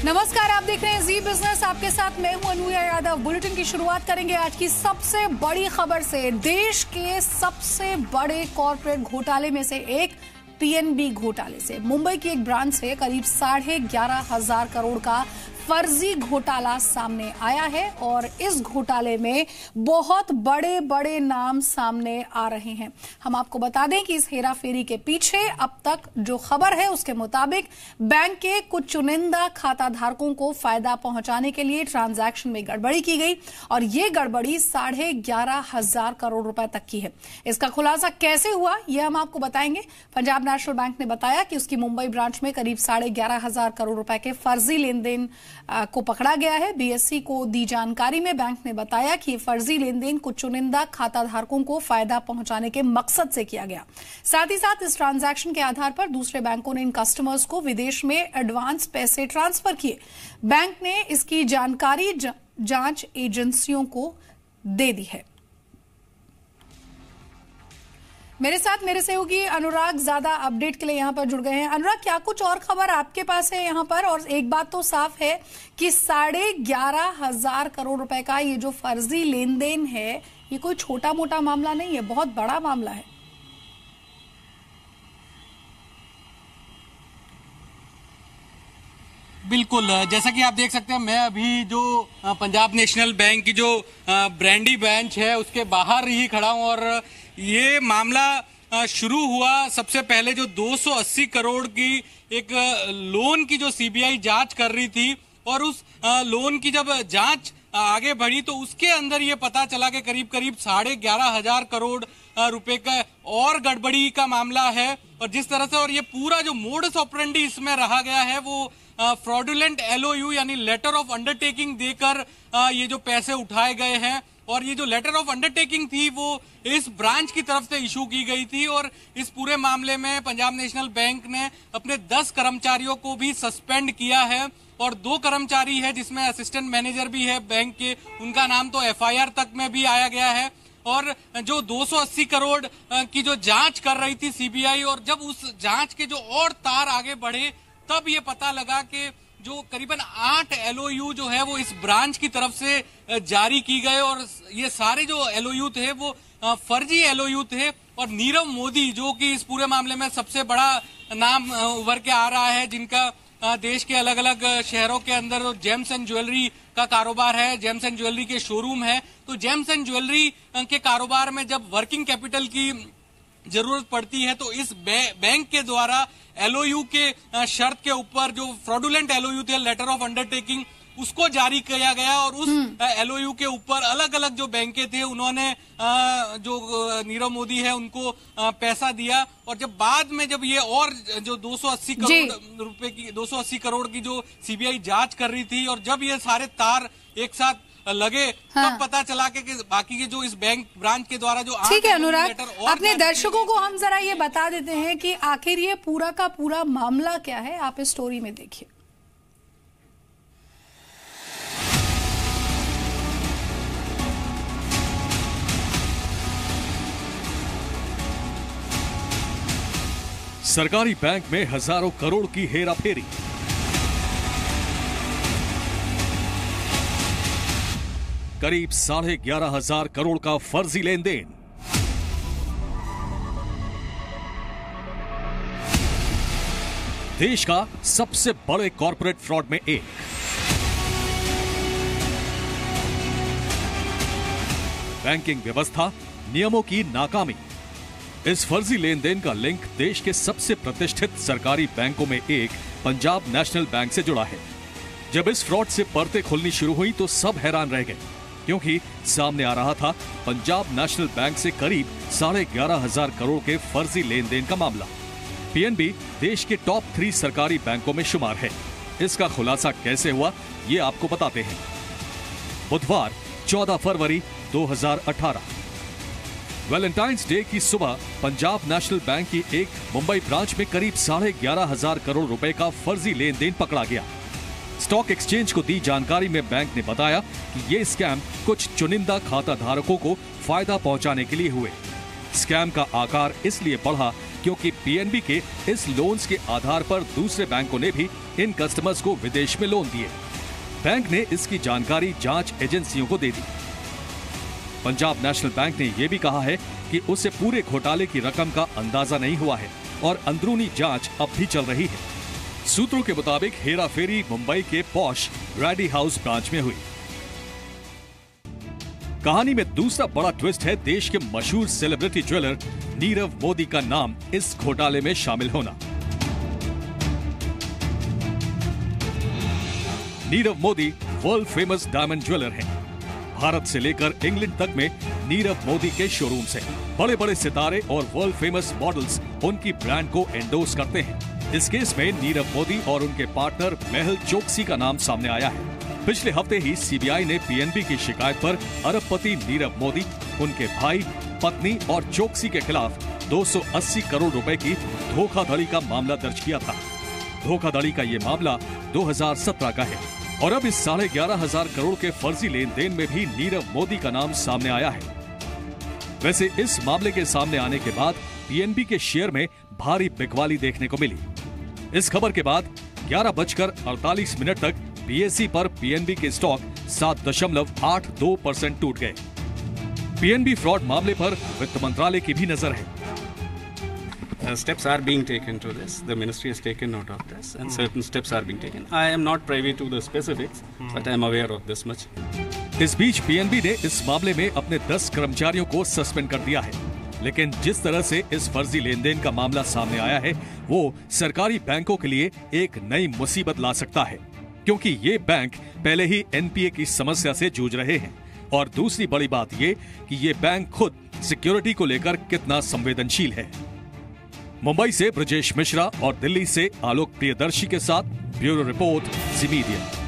नमस्कार, आप देख रहे हैं जी बिजनेस। आपके साथ मैं हूं अनुया यादव। बुलेटिन की शुरुआत करेंगे आज की सबसे बड़ी खबर से। देश के सबसे बड़े कॉर्पोरेट घोटाले में से एक पीएनबी घोटाले से मुंबई की एक ब्रांच से करीब 11,500 करोड़ का फर्जी घोटाला सामने आया है और इस घोटाले में बहुत बड़े बड़े नाम सामने आ रहे हैं। हम आपको बता दें कि इस हेराफेरी के पीछे अब तक जो खबर है उसके मुताबिक बैंक के कुछ चुनिंदा खाता धारकों को फायदा पहुंचाने के लिए ट्रांजैक्शन में गड़बड़ी की गई और ये गड़बड़ी 11,500 करोड़ रुपए तक की है। इसका खुलासा कैसे हुआ ये हम आपको बताएंगे। पंजाब नेशनल बैंक ने बताया कि उसकी मुंबई ब्रांच में करीब 11,500 करोड़ रुपए के फर्जी लेन देन को पकड़ा गया है। बीएसई को दी जानकारी में बैंक ने बताया कि ये फर्जी लेन देन कुछ चुनिंदा खाता धारकों को फायदा पहुंचाने के मकसद से किया गया। साथ ही साथ इस ट्रांजैक्शन के आधार पर दूसरे बैंकों ने इन कस्टमर्स को विदेश में एडवांस पैसे ट्रांसफर किए। बैंक ने इसकी जानकारी जांच एजेंसियों को दे दी है। मेरे साथ मेरे सहयोगी अनुराग ज्यादा अपडेट के लिए यहां पर जुड़ गए हैं। अनुराग, क्या कुछ और खबर आपके पास है यहां पर? और एक बात तो साफ है कि 11,500 करोड़ रुपए का ये जो फर्जी लेन देन है ये कोई छोटा मोटा मामला नहीं है, बहुत बड़ा मामला है। बिल्कुल, जैसा कि आप देख सकते हैं, मैं अभी जो पंजाब नेशनल बैंक की जो ब्रांडी ब्रांच है उसके बाहर ही खड़ा हूं और ये मामला शुरू हुआ सबसे पहले जो 280 करोड़ की एक लोन की जो सीबीआई जांच कर रही थी और उस लोन की जब जांच आगे बढ़ी तो उसके अंदर ये पता चला कि करीब 11,500 करोड़ रुपए का और गड़बड़ी का मामला है। और जिस तरह से और ये पूरा जो मोडस ऑपरेंडी इसमें रहा गया है वो फ्रॉडुलेंट एलओयू यानी लेटर ऑफ अंडरटेकिंग देकर ये जो पैसे उठाए गए हैं। और ये जो लेटर ऑफ अंडरटेकिंग थी वो इस ब्रांच की तरफ से इशू की गई थी और इस पूरे मामले में पंजाब नेशनल बैंक ने अपने 10 कर्मचारियों को भी सस्पेंड किया है और 2 कर्मचारी है जिसमें असिस्टेंट मैनेजर भी है बैंक के, उनका नाम तो एफआईआर तक में भी आया गया है। और जो 280 करोड़ की जो जांच कर रही थी सीबीआई और जब उस जांच के जो और तार आगे बढ़े तब ये पता लगा कि जो करीबन 8 एलओयू जो है वो इस ब्रांच की तरफ से जारी की गए और ये सारे जो एलओयू थे वो फर्जी एलओयू थे। और नीरव मोदी जो कि इस पूरे मामले में सबसे बड़ा नाम उभर के आ रहा है, जिनका देश के अलग अलग शहरों के अंदर जेम्स एंड ज्वेलरी का कारोबार है, जेम्स एंड ज्वेलरी के शोरूम है। तो जेम्स एंड ज्वेलरी के कारोबार में जब वर्किंग कैपिटल की जरूरत पड़ती है तो इस बैंक के द्वारा एलओयू के शर्त के ऊपर जो फ्रॉडुलेंट एलओयू थे, लेटर ऑफ अंडरटेकिंग, उसको जारी किया गया और उस एलओयू के ऊपर अलग अलग जो बैंकें थे उन्होंने जो नीरव मोदी है उनको पैसा दिया। और जब बाद में जब ये और जो 280 करोड़ रुपए की 280 करोड़ की जो सीबीआई जांच कर रही थी और जब ये सारे तार एक साथ लगे तब पता चला कि बाकी के जो इस बैंक ब्रांच के द्वारा जो ठीक है अनुराग, अपने दर्शकों को हम जरा ये बता देते हैं कि आखिर ये पूरा का पूरा मामला क्या है। आप इस स्टोरी में देखिए। सरकारी बैंक में हजारों करोड़ की हेराफेरी। करीब 11,500 करोड़ का फर्जी लेन देन। देश का सबसे बड़े कॉर्पोरेट फ्रॉड में एक। बैंकिंग व्यवस्था नियमों की नाकामी। इस फर्जी लेन देन का लिंक देश के सबसे प्रतिष्ठित सरकारी बैंकों में एक पंजाब नेशनल बैंक से जुड़ा है। जब इस फ्रॉड से परतें खुलनी शुरू हुई तो सब हैरान रह गए क्योंकि सामने आ रहा था पंजाब नेशनल बैंक से करीब 11,500 करोड़ के फर्जी लेन देन का मामला। पीएनबी देश के टॉप 3 सरकारी बैंकों में शुमार है। इसका खुलासा कैसे हुआ ये आपको बताते हैं। बुधवार 14 फरवरी 2018 वैलेंटाइंस डे की सुबह पंजाब नेशनल बैंक की एक मुंबई ब्रांच में करीब 11,500 करोड़ रुपए का फर्जी लेन देन पकड़ा गया। स्टॉक एक्सचेंज को दी जानकारी में बैंक ने बताया कि ये स्कैम कुछ चुनिंदा खाता धारकों को फायदा पहुंचाने के लिए हुए। स्कैम का आकार इसलिए बढ़ा क्योंकि पीएनबी के इस लोन्स के आधार पर दूसरे बैंकों ने भी इन कस्टमर्स को विदेश में लोन दिए। बैंक ने इसकी जानकारी जांच एजेंसियों को दे दी। पंजाब नेशनल बैंक ने यह भी कहा है कि उसे पूरे घोटाले की रकम का अंदाजा नहीं हुआ है और अंदरूनी जांच अब भी चल रही है। सूत्रों के मुताबिक हेराफेरी मुंबई के पॉश रैडी हाउस ब्रांच में हुई। कहानी में दूसरा बड़ा ट्विस्ट है देश के मशहूर सेलिब्रिटी ज्वेलर नीरव मोदी का नाम इस घोटाले में शामिल होना। Nirav Modi world famous diamond jeweller हैं। भारत से लेकर इंग्लैंड तक में नीरव मोदी के शोरूम्स हैं। बड़े बड़े सितारे और वर्ल्ड फेमस मॉडल्स उनकी ब्रांड को एंडोर्स करते हैं। इस केस में नीरव मोदी और उनके पार्टनर मेहुल चोकसी का नाम सामने आया है। पिछले हफ्ते ही सीबीआई ने पीएनबी की शिकायत पर अरबपति नीरव मोदी, उनके भाई, पत्नी और चोकसी के खिलाफ 280 करोड़ रुपए की धोखाधड़ी का मामला दर्ज किया था। धोखाधड़ी का ये मामला 2017 का है और अब इस 11,500 करोड़ के फर्जी लेन देन में भी नीरव मोदी का नाम सामने आया है। वैसे इस मामले के सामने आने के बाद पीएनबी के शेयर में भारी बिकवाली देखने को मिली। इस खबर के बाद 11:48 तक बीएसई पर पीएनबी के स्टॉक 7.82% टूट गए। पीएनबी फ्रॉड मामले पर वित्त मंत्रालय की भी नजर है। Steps are being taken to this. The ministry has taken note of this, and certain steps are being taken. I am not privy to the specifics, but I am aware of this much. इस बीच PNB ने इस मामले में अपने 10 कर्मचारियों को suspend कर दिया है। लेकिन जिस तरह से इस फर्जी लेन देन का मामला सामने आया है, वो सरकारी बैंकों के लिए एक नई मुसीबत ला सकता है, क्योंकि ये बैंक पहले ही एनपीए की समस्या से जूझ रहे हैं। और दूसरी बड़ी बात ये कि ये बैंक खुद सिक्योरिटी को लेकर कितना संवेदनशील है। मुंबई से ब्रजेश मिश्रा और दिल्ली से आलोक प्रियदर्शी के साथ ब्यूरो रिपोर्ट, जी मीडिया।